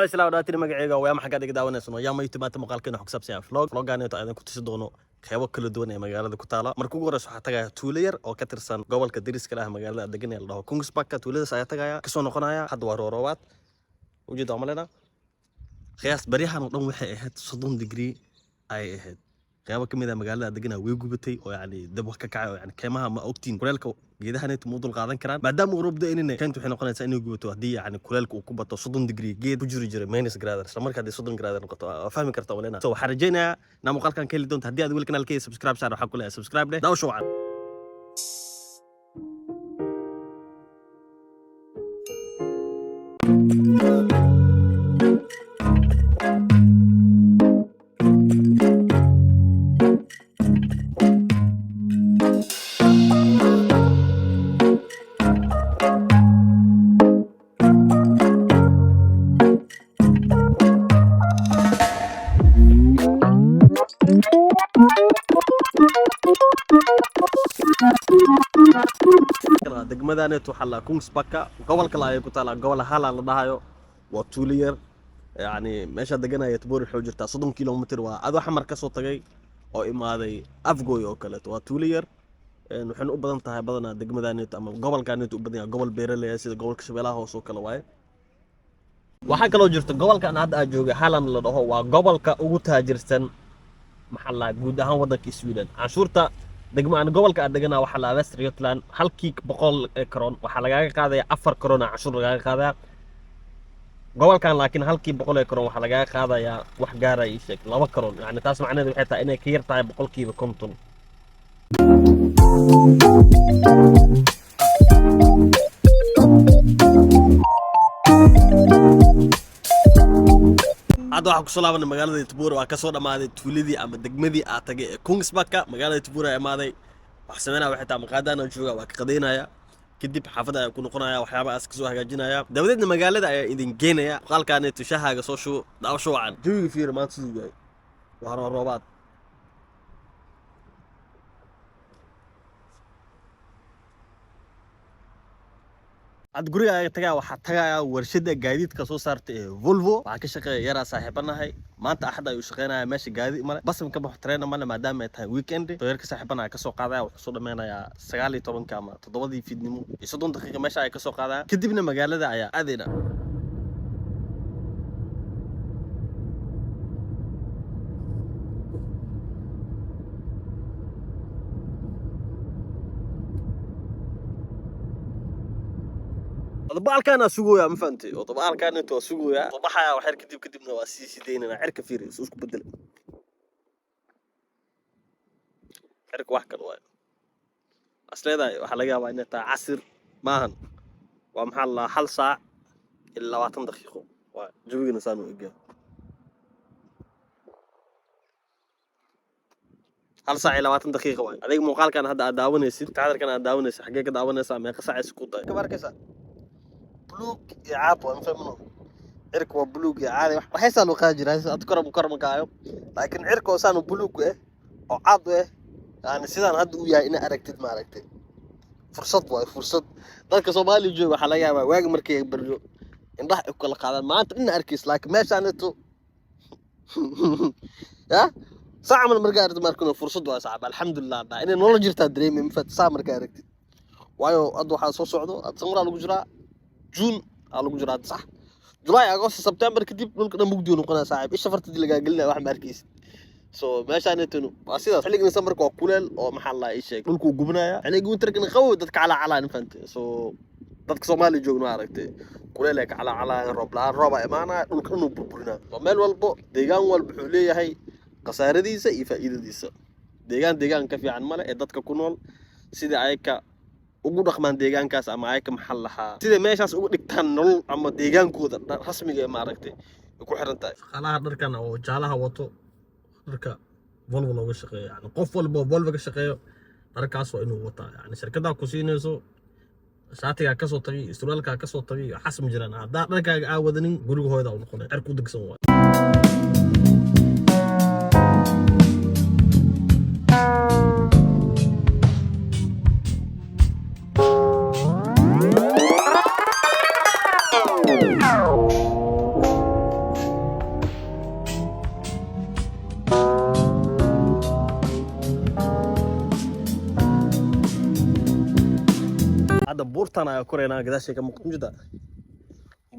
islaa wadaatiri magacayga waa maxaa ka daawanaysan yaa ma youtube muuqaalkeena xog sabsiya vloggaana ayaan ku tusi doono qeybo kala duwan ee magaalada ku taala markuu ugu horeyso waxa tagaya tuulo yar oo ka tirsan gobolka diriska ah magaalada degan ee la dhaho Kungsbacka tuuladaas ayaa tagaya ka soo noqonaya hadda waa roorowaad ujeedo amalena qiyaas bariyahan oo dhan waxay ahayd 30 degree ay ahayd qeybo kamid ah magaalada degan way gubatay oo yani dab wax ka kacay oo yani keymaha ma ogtiin kuleelka geedahan ay mudul qaadan karaan maadaama uu roob da'inina keento waxay noqonaysaa inay gubato hadii yani kuleelka uu ku bato 30 degree geed ku jiri jiray minus grader isla markaa 30 grader noqoto fahmi kartaa walena soo waxaan rajaynayaa in muuqaalkan ka heli doonto hadii aad weli kanaalkayga subscribe saar waxa ku leeyahay subscribe leh daawasho wacan degmadaaneetu xalla Kungsbacka gobolka la ay ku taala gobol hala la dhahayo waa tuulo yar yani meesha deganaya Tibur wuxuu jirtaa 30 kilomitir waa adu xamar ka soo tagay oo imaaday Afgooy oo kale waa tuulo yar waxaan u badan tahay badana degmadaaneetu ama gobolkaaneetu u badan yahay gobol beeraley sida gobolka Shabeellaha hoos oo kale waay waxa kale oo jirta gobolkan hadda aan jooga Haaland la dhaho waa gobolka ugu taajirsan maxalla guud ahaan wadanka Sweden canshuurta degmaan gobolka adagana waxa la West Jutland halkii 100 kron waxa laga qaadaya 4 kron cashuur laga qaadaya gobolkan laakiin halkii 100 kron waxa laga qaadaya wax gaaray sheeg 2 kron yani taas macnaheedu waxay tahay inay ka yar tahay 50%. hadda waxa ku soo laabanay magaalada Tibur waa ka soo dhamaaday tuuladii ama degmadii aad tagay ee Kungsbacka magaalada Tibur ay imaaday wax sameynaa waxay taa maqaadana jooga waa ka qadeynaya kadib xaafada ay ku noqonaya waxyaabo aas ka soo hagaajinaya dawladda magaalada ayaa idin geenaya qalkaana tushahaaga soo shubo daawasho wacan jawiga fiir maanta siduu yahay waa roobaad ad guriga ay tagaa waxa tagaya warshada gaadiidka soo saartay Volvo waxa ka shaqeeya yara saaxiibanahay maanta axad ay u shaqeynaya meesha gaadiid male basam ka baxo train male maadaama ay tahay weekend tayarka saaxiibanahay ka soo qaadaya wuxuu soo dhameynaya 19 ama 7 fiidnimo 30 daqiiqo meesha ay ka soo qaadaya kadibna magaalada ayaa aadayna طبعاً سوقه ما فهمتي وطبعاً أنتوا سوقه طبعاً وحرك كدبنا واسيسي دينا حركة فيري سوسك بدل حركة واحد واحد أصل هذا وحلاقيها وإنه عصر ماهن ومحل حل ساعة إلا 20 دقيقة وجوي إنسان وإجا حل ساعة إلا 20 دقيقة واحد هذيك مقال كان هذا أداوني سيد تعال كان أداوني سيد حقيقة أداوني ساعة ما يقصع سكوت كبار كيسا بلوك يعاب وأنا فهمناه عرق وبلوك عادي وحيس أنا خاجر هاي أتكرم كرم كايو لكن عرق وسانو بلوك أو عاد يعني سيدان هاد ويا إن أركتد ما أركتد فرصة ذلك صومالي جو وحلايا واجي مركي برجو إن راح يقول لك هذا ما أنت إن أركيس لكن ما شانته ها ساعة من مرقارد ماركونا فرصة واسعة الحمد لله ده إن والله جرت دريمي مفت ساعة مرقارد وايو أدو حاسو صعدو أتصور على الجرا جون على الجرا صح جولاي أغسطس سبتمبر كديب نقدر مقدون وقنا صعب إيش شفرت دي اللي قلنا واحد مركز ما شانتنو واسيدا xilliga December waa kuleel oo maxaa la isheeg dhulku gubnaya xilliga winterkana qabow dadka cala infante dadka Soomaali joogno aragtay kuleel ay cala roob ay imaanaa dhulka inuu burburina meel walbo deegaan walba wuxuu leeyahay qasaaradiisa iyo faa'iidadiisa deegaan ka fiican male ee dadka ku nool sida ay ka ugu dhaqmaan deegaankaas ama ay ka maxal lahaa sida meeshaas ugu dhigtaan nolol ama deegaankooda rasmiga ee ma aragtay ku xiran tahay shaqaalaha dharkan oo jaalaha wato dharka Volvo looga shaqeeyo yani qof walba Volvo ka shaqeeyo dharkaas waa inuu wataa yani shirkadaha ku siinayso shaatiga ka soo tagay isturaalka ka soo tagay xasm jiraan hadaa dharkaaga aawadanin gurigooda uu noqonay cirku degsan waa hadda buurtan ayaa koreynaa gadaashay ka muuqda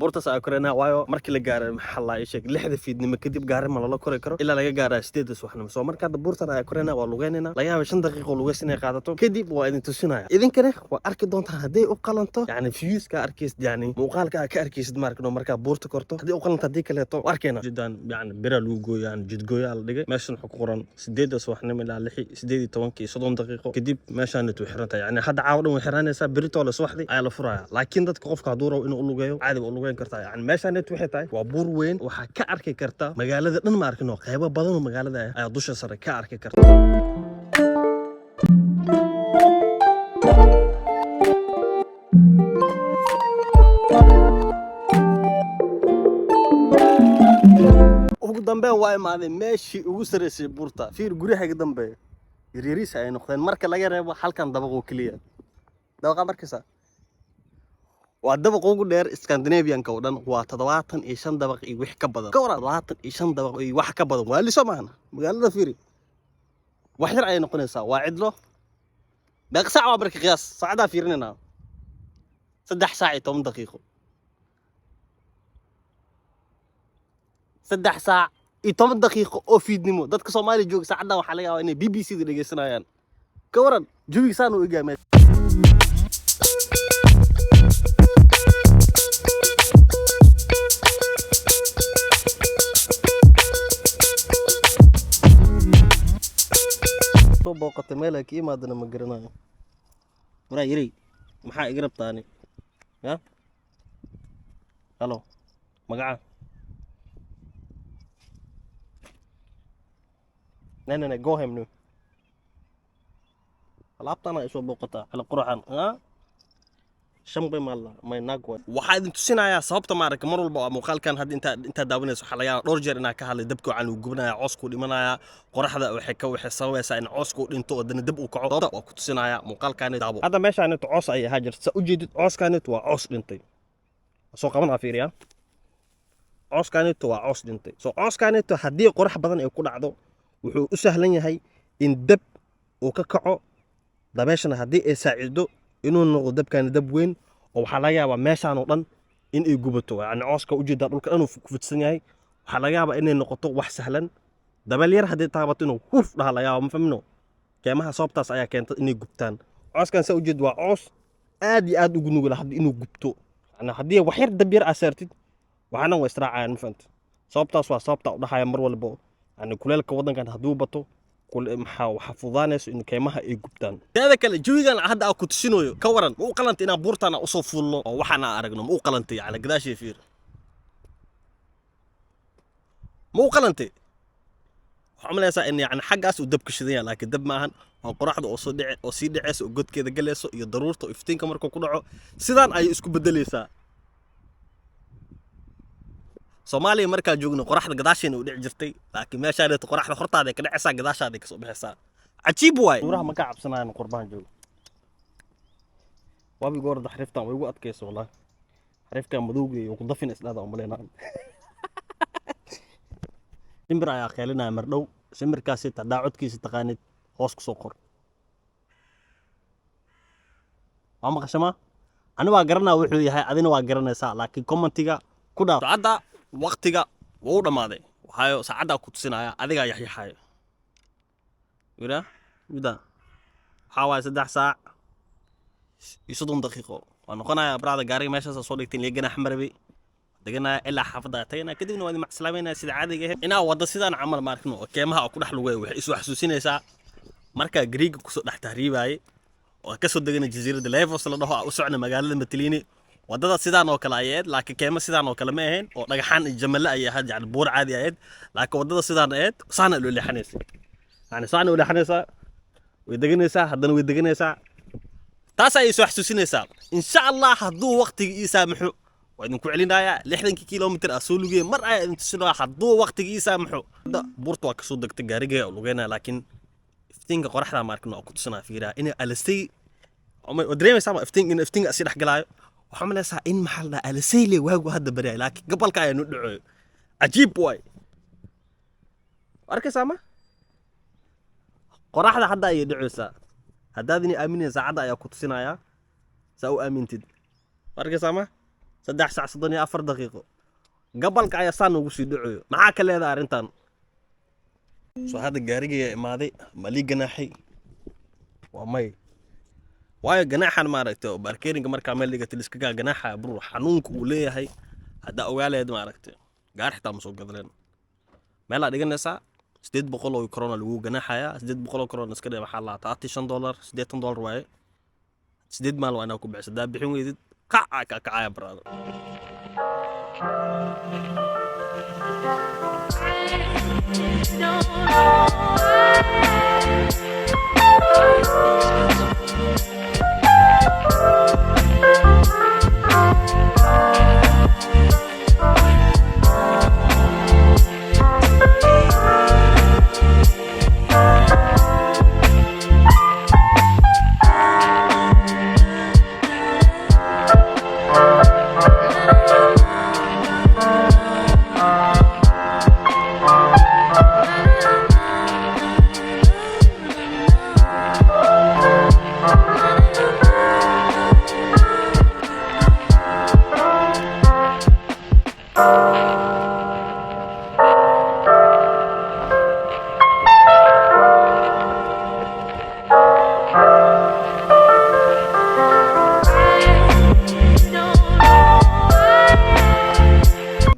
buurtaas ayaa koreynaa waayo markii la gaaray maxaa la sheeg 6 fiidnimo kadib gaaray ma la kori karo ilaa laga gaaraa 8 subaxnimo soo marka hadda buurtan ayaa koreynaa waa lugeynayna laga yaabay 5 daqiiqo lugeysanay qaadato kadib waa idin tusinaya idinkana waa arki doontaan haday u qalanto yani viewska arkaysid yani muuqaalka ka arkaysid marka buurta korto haday u qalanto haday kaleeto arkayna jidaan yani bira lagu gooyaan jidgooya la dhigay meeshan wuxuu ku qoran 8 subaxnimo ilaa 18 daqiiqo kadib meeshan intuu xirantahay yani hadda caawadan way xiranaysaa birito la subaxdii ayaa la furaya laakiin dadka qofka haduu rabo inuu lugeeyo caadi u lugeyn kartaa yani meeshan waxay tahay waa buur weyn waxa ka arki kartaa magaalada dhan ma arkino qaybo badan oo magaalada ah ayaa dusha sare ka arki kartaa ugu dambeyn waa imaaday meeshii ugu sareysay buurta fiir guriga dambe yaryariis ay noqdeen marka laga reebo halkan dabaq oo kaliya dabaqa markiisa waa dabaq ugu dheer Scandinavian-ka oo dhan waa 75 dabaq iyo wax ka badan ka waran 75 dabaq iyo wax ka badan waa liso maana magaalada fiiri wax yar ay noqonaysaa waa cidlo daqiiq saac waa barka qiyaas saacada fiirinayna 3 saac iyo 10 daqiiqo 3 saac iyo 10 daqiiqo oo fiidnimo dadka Soomaaliya jooga saacada waxa laga yaabaa inay BBC-da dhageysanayaan ka waran jawigiisaan u egaamay booqata meel ay ka imaadana ma garanayo waraa yiri maxaa iga rabtaani ya halo magaca nana go him no alaabtana isoo booqata xal qurxan ha shanbay maalna may nagwa waxa idin tusinayaa sababta ma arag mar walba muuqaalkan hadda inta daawanayso waxa laga dhowr jeer inaa ka hadlay dabka waxaan u gubnaa coosku dhimanaya qoraxda waxay sabaysaa in coosku dhinto oo dana dab uu kaco waa ku tusinayaa muuqaalkan daabo hadda meeshaan coos ay ahaa jirta u jeedid cooskan waa coos dhintay soo qaban afiiriya cooskan waa coos dhintay soo cooskan hadii qorax badan ay ku dhacdo wuxuu u sahlan yahay in dab uu ka kaco dabeeshana hadii ay saacido inuu noqdo dabkan dab weyn oo waxa laga yaabaa meeshaan oo dhan in ay gubato yani cooska u jeeda dhulka dhan uu ku fidsan yahay waxa laga yaabaa inay noqoto wax sahlan dabal yar hadii taabato inuu huf dhaha laga yaabo ma fahmino keemaha sababtaas ayaa keentay inay gubtaan cooskan sa u jeed waa coos aad iyo aad ugu nugul hadii inuu gubto yani hadii wax yar dab yar asaartid waxana way israacayaan ma fahmto sababtaas waa sababta u dhaxaya mar walba yani kuleelka wadankan haduu bato waxa fudaanayso in keemaha ay gubtaan taada kale jawigan hadda ku tusinayo ka waran ma u qalantay inaan buurtana u soo fuulno oo waxana aragno ma u qalantay yani gadaashii fiir ma u qalantay waxa malaysaa in yani xaggaas uu dabka shidan yahay laakiin dab maahan waa qoraxda oo soo dhici oo sii dhacayso oo godkeeda galayso iyo daruurta iftiinka markuu ku dhaco sidaan ay isku bedelaysaa Soomaaliya marka joogno qoraxda gadaasheena u dhici jirtay laakiin meeshaan ay qoraxda hortaada ka dhacaysaa gadaashaada ka soo baxaysaa cajiib waay suuraha ma ka cabsanayaan qurbaan joog wabi goorda xariftan way ugu adkayso wallahi xarifkan madowga iyo ku dafin isdhaada oo maleynaan simbir ayaa qeelinaya mar dhow simbirkaasi tadaa codkiisa taqaanid hoos ku soo qor ama qashama aniga waa garanaa wuxuu yahay adina waa garanaysaa laakiin commentiga ku dhaaf saacada waqtiga wuu dhamaaday waxaayo saacada ku tusinaya adiga yaxyaxay wira wida xawaa 3 saac iyo 30 daqiiqo waan noqonaya brada gaariga meeshaas soo dhigteen leegana xamarabi deganaa ilaa xaafada tayna kadibna waa macsalaameynaa sida caadiga ah inaa wada sidaan camal ma arkno keemaha ku dhax lugeey wax isu xasuusinaysaa marka Greega ku soo dhax tahriibay oo ka soo degana jasiirada Lesbos la dhaho u socna magaalada Mytilene wadada sidaan oo kale ayeed laakiin keema sidaan oo kale ma ahayn oo dhagaxan jamala ay ahayd yani buur caadi ayeed laakiin wadada sidaan ayeed saana loo leexanaysa yani saana loo leexanaysa way deganaysaa haddana way deganaysaa taas ay soo xasuusinaysaa insha Allah hadduu waqtiga ii saamaxo waa idinku celinayaa 60 kiiloomitir ah soo lugay mar ay inta soo hadduu waqtiga ii saamaxo buurta waa ka soo degtay gaariga oo lugeynaa laakiin iftiinka qoraxda ma arkno ku tusinaa fiiraa in alastay ama dareemaysaa iftiinka si dhax galaayo waxaan malaysaa in maxal da alaseyle waagu hadda bariay laakiin gobolka ayaa nu dhaco cajiib way arkaysaa ma qoraxda hadda ay dhacaysaa haddaadini aaminaysaa saacada ayaa ku tusinaya سأو أمينتد مركز سامع صدح ساعة صدني 4 دقيقة قبل كعيا صان وقصي دعوه معاك اللي هذا أرنتان سو هذا الجارجي ماذي مالي جناحي وماي واي جناحان ما رأيته باركيرنج مركا عمل لي قلت لسكا جناحه برو حنونك وليه هي هذا أوعى ما رأيته قاعد حتى مسوق قدرين ما لا دقنا ساعة سديد بقولوا كورونا اللي هو جناحها سديد بقولوا كورونا سكده محلات تعطي $10 سديد $10 واي سديد مال وانا كوب عسد بحين يدد كع يا برادر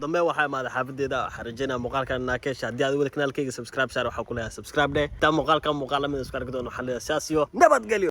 dambe waxaa maada xaafadeeda xarajina muuqaalkan naakesh hadii aad weli kanaalkayga subscribe saar waxa ku leeyahay subscribe day ta muuqaalkan muuqaal lamid isku arki doono xalida siyaasiyo nabad geliyo